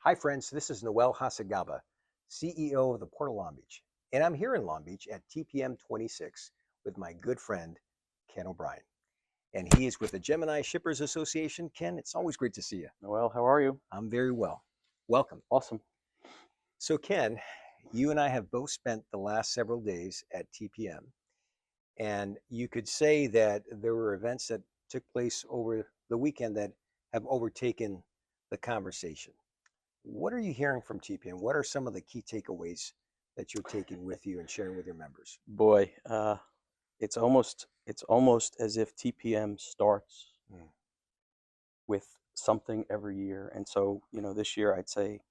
Hi, friends. This is Noel Hacegaba, CEO of the Port of Long Beach. And I'm here in Long Beach at TPM26 with my good friend, Ken O'Brien. And he is with the Gemini Shippers Association. Ken, it's always great to see you. Noel, how are you? I'm very well. Welcome. Awesome. So, Ken, you and I have both spent the last several days at TPM. And you could say that there were events that took place over the weekend that have overtaken the conversation. What are you hearing from TPM? What are some of the key takeaways that you're taking with you and sharing with your members? Boy, it's almost as if TPM starts Mm. with something every year. And so, this year I'd say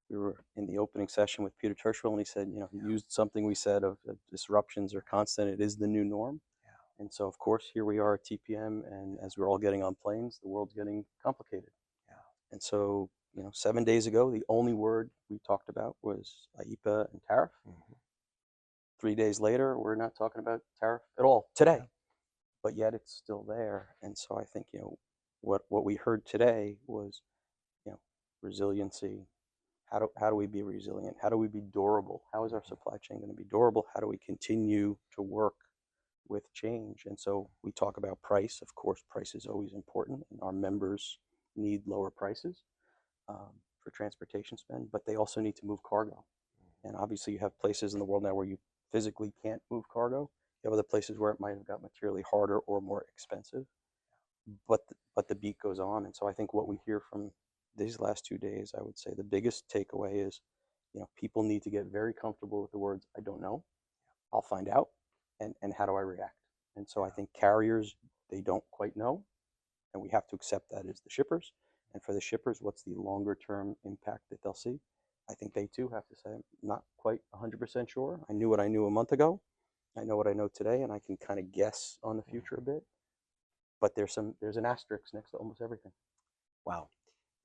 we were in the opening session with Peter Tershwell, and he said, he used something we said of disruptions are constant. It is the new norm. Yeah. And so, of course, here we are at TPM, and as we're all getting on planes, the world's getting complicated. Yeah. And so, 7 days ago, the only word we talked about was IEPA and tariff. Mm-hmm. 3 days later, we're not talking about tariff at all today, but yet it's still there. And so I think, what we heard today was, you know, resiliency. How do we be resilient? How do we be durable? How is our supply chain going to be durable? How do we continue to work with change? And so we talk about price. Of course, price is always important, and our members need lower prices for transportation spend, but they also need to move cargo. And obviously, you have places in the world now where you physically can't move cargo. You have other places where it might have got materially harder or more expensive, but the beat goes on. And so I think what we hear from these last 2 days, I would say the biggest takeaway is, people need to get very comfortable with the words, I don't know, I'll find out, and how do I react? And so I think carriers, they don't quite know, and we have to accept that as the shippers. And for the shippers, what's the longer term impact that they'll see? I think they too have to say, I'm not quite 100% sure. I knew what I knew a month ago. I know what I know today, and I can kind of guess on the future a bit. But there's an asterisk next to almost everything. Wow.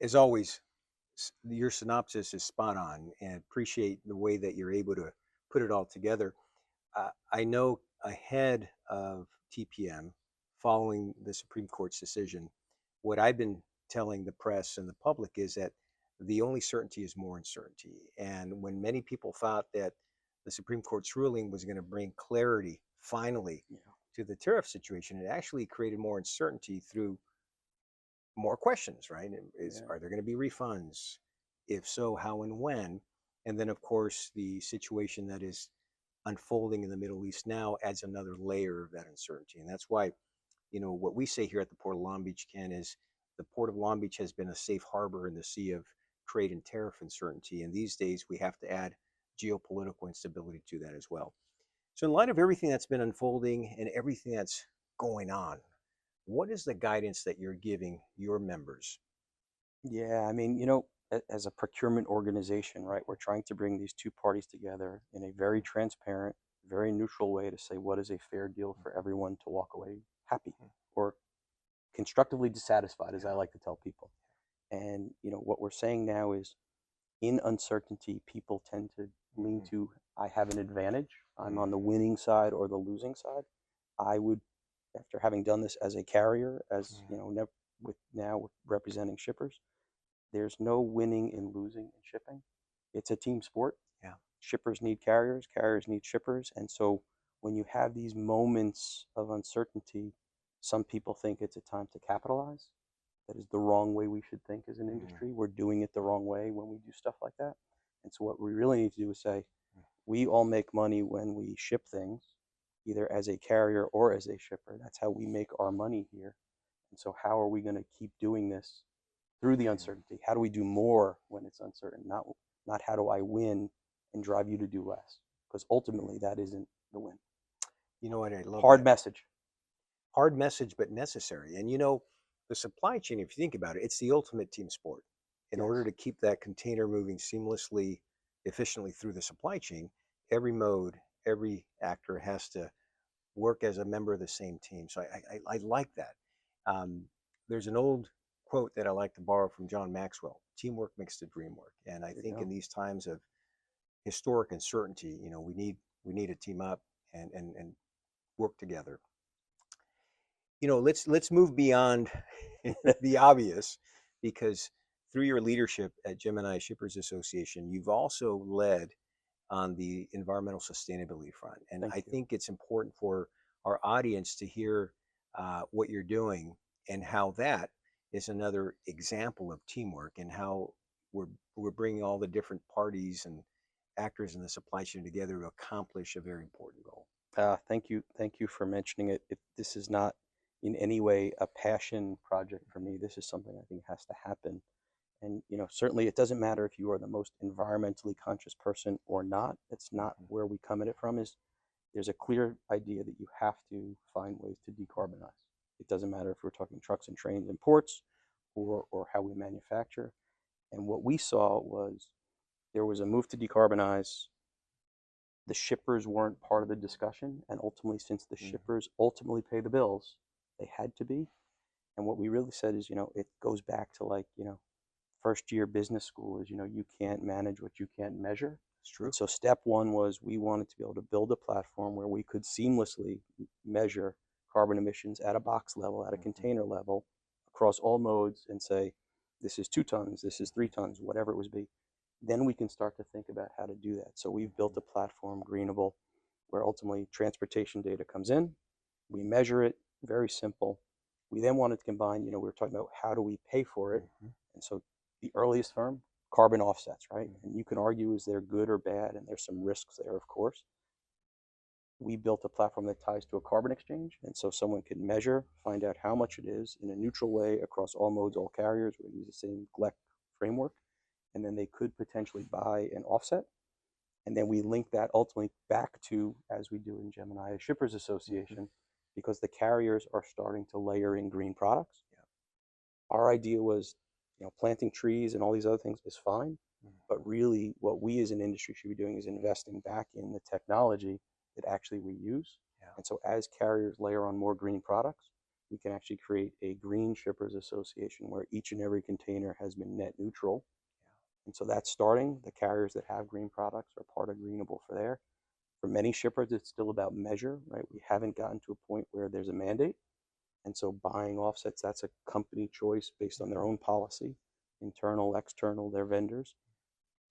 As always, your synopsis is spot on, and appreciate the way that you're able to put it all together. I know ahead of TPM, following the Supreme Court's decision, what I've been telling the press and the public is that the only certainty is more uncertainty. And when many people thought that the Supreme Court's ruling was going to bring clarity finally Yeah. to the tariff situation, it actually created more uncertainty through more questions, right? Yeah. Are there going to be refunds? If so, how and when? And then, of course, the situation that is unfolding in the Middle East now adds another layer of that uncertainty. And that's why, what we say here at the Port of Long Beach, Ken, is the Port of Long Beach has been a safe harbor in the sea of trade and tariff uncertainty. And these days, we have to add geopolitical instability to that as well. So, in light of everything that's been unfolding and everything that's going on, what is the guidance that you're giving your members? Yeah, I mean, as a procurement organization, right, we're trying to bring these two parties together in a very transparent, very neutral way to say what is a fair deal for everyone to walk away happy or constructively dissatisfied, as I like to tell people. And, what we're saying now is in uncertainty, people tend to lean to, I have an advantage. I'm on the winning side or the losing side. I would, after having done this as a carrier, as, with representing shippers, there's no winning and losing in shipping. It's a team sport. Yeah. Shippers need carriers need shippers. And so when you have these moments of uncertainty, some people think it's a time to capitalize. That is the wrong way we should think as an industry. We're doing it the wrong way when we do stuff like that. And so what we really need to do is say, we all make money when we ship things, either as a carrier or as a shipper. That's how we make our money here. And so how are we going to keep doing this through the uncertainty? How do we do more when it's uncertain? Not how do I win and drive you to do less? Because ultimately that isn't the win. You know what? I love Hard that. message. Hard message, but necessary. And the supply chain, if you think about it, it's the ultimate team sport. In Yes. order to keep that container moving seamlessly, efficiently through the supply chain, every mode, every actor has to work as a member of the same team. So I like that. There's an old quote that I like to borrow from John Maxwell: "Teamwork makes the dream work." And I think in these times of historic uncertainty, we need to team up and work together. Let's move beyond the obvious, because through your leadership at Gemini Shippers Association, you've also led on the environmental sustainability front. And Thank I you. think it's important for our audience to hear what you're doing and how that is another example of teamwork and how we're, we're bringing all the different parties and actors in the supply chain together to accomplish a very important goal. Thank you. Thank you for mentioning it. This is not in any way a passion project for me. This is something I think has to happen. And certainly it doesn't matter if you are the most environmentally conscious person or not. It's not Mhm. where we come at it from. Is there's a clear idea that you have to find ways to decarbonize. It doesn't matter if we're talking trucks and trains and ports or how we manufacture. And what we saw was there was a move to decarbonize. The shippers weren't part of the discussion. And ultimately, since the Mhm. shippers ultimately pay the bills, they had to be. And what we really said is, it goes back to like, first year business school is, you can't manage what you can't measure. It's And true. so step one was we wanted to be able to build a platform where we could seamlessly measure carbon emissions at a box level, at a Mhm. container level, across all modes and say, this is 2 tons, this is 3 tons, whatever it was be. Then we can start to think about how to do that. So we've built Mhm. a platform, Greenable, where ultimately transportation data comes in, we measure it, very simple. We then wanted to combine, we were talking about how do we pay for it. Mhm. And so the earliest firm, carbon offsets, right? Mhm. And you can argue is they're good or bad, and there's some risks there, of course. We built a platform that ties to a carbon exchange, and so someone can measure, find out how much it is in a neutral way across all modes, all carriers. We use the same GLEC framework, and then they could potentially buy an offset. And then we link that ultimately back to, as we do in Gemini, a Shippers Mhm. Association, because the carriers are starting to layer in green products. Yeah. Our idea was, planting trees and all these other things is fine, Mhm. but really what we as an industry should be doing is investing back in the technology that actually we use. Yeah. And so as carriers layer on more green products, we can actually create a green shippers association where each and every container has been net neutral. And so that's starting. The carriers that have green products are part of Greenable for there. For many shippers, it's still about measure, right? We haven't gotten to a point where there's a mandate. And so buying offsets, that's a company choice based on their Mhm. own policy, internal, external, their vendors.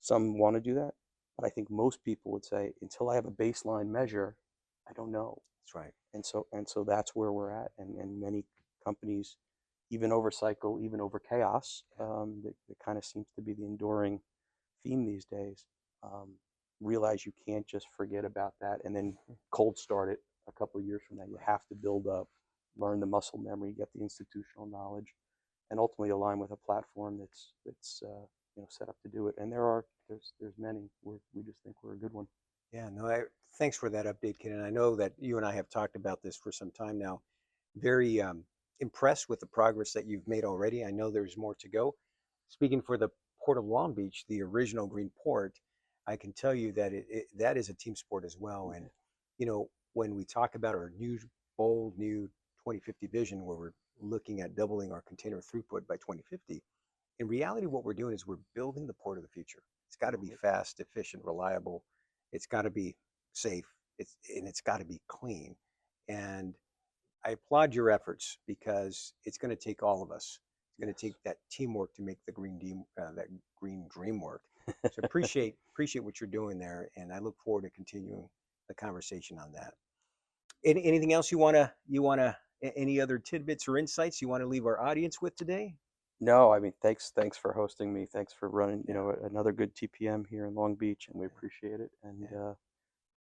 Some want to do that, but I think most people would say, until I have a baseline measure, I don't know. That's right. And so that's where we're at. And many companies, even over cycle, even over chaos, Yeah. that kind of seems to be the enduring theme these days. Um, Realize you can't just forget about that and then Mhm. cold start it a couple of years from now. You Right. have to build up, learn the muscle memory, get the institutional knowledge, and ultimately align with a platform that's set up to do it. And there's many. We just think we're a good one. Yeah, no, thanks for that update, Ken. And I know that you and I have talked about this for some time now. Very impressed with the progress that you've made already. I know there's more to go. Speaking for the Port of Long Beach, the original Green Port, I can tell you that that is a team sport as well. And when we talk about our new bold new 2050 vision, where we're looking at doubling our container throughput by 2050, in reality, what we're doing is we're building the port of the future. It's got to be fast, efficient, reliable. It's got to be safe. It's got to be clean. And I applaud your efforts because it's going to take all of us. It's going to Yes. take that teamwork to make that green dream work. So appreciate what you're doing there, and I look forward to continuing the conversation on that. Anything else you wanna any other tidbits or insights you want to leave our audience with today? No, I mean, thanks for hosting me. Thanks for running, Yeah, another good TPM here in Long Beach, and we yeah, appreciate it. And yeah.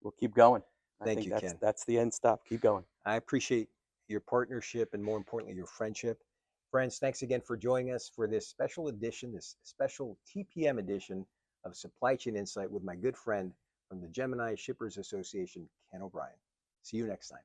we'll keep going. I Thank think you, that's Ken. that's the end stop. Keep going. I appreciate your partnership and more importantly, your friendship. Friends, thanks again for joining us for this special edition, this special TPM edition of Supply Chain Insight with my good friend from the Gemini Shippers Association, Ken O'Brien. See you next time.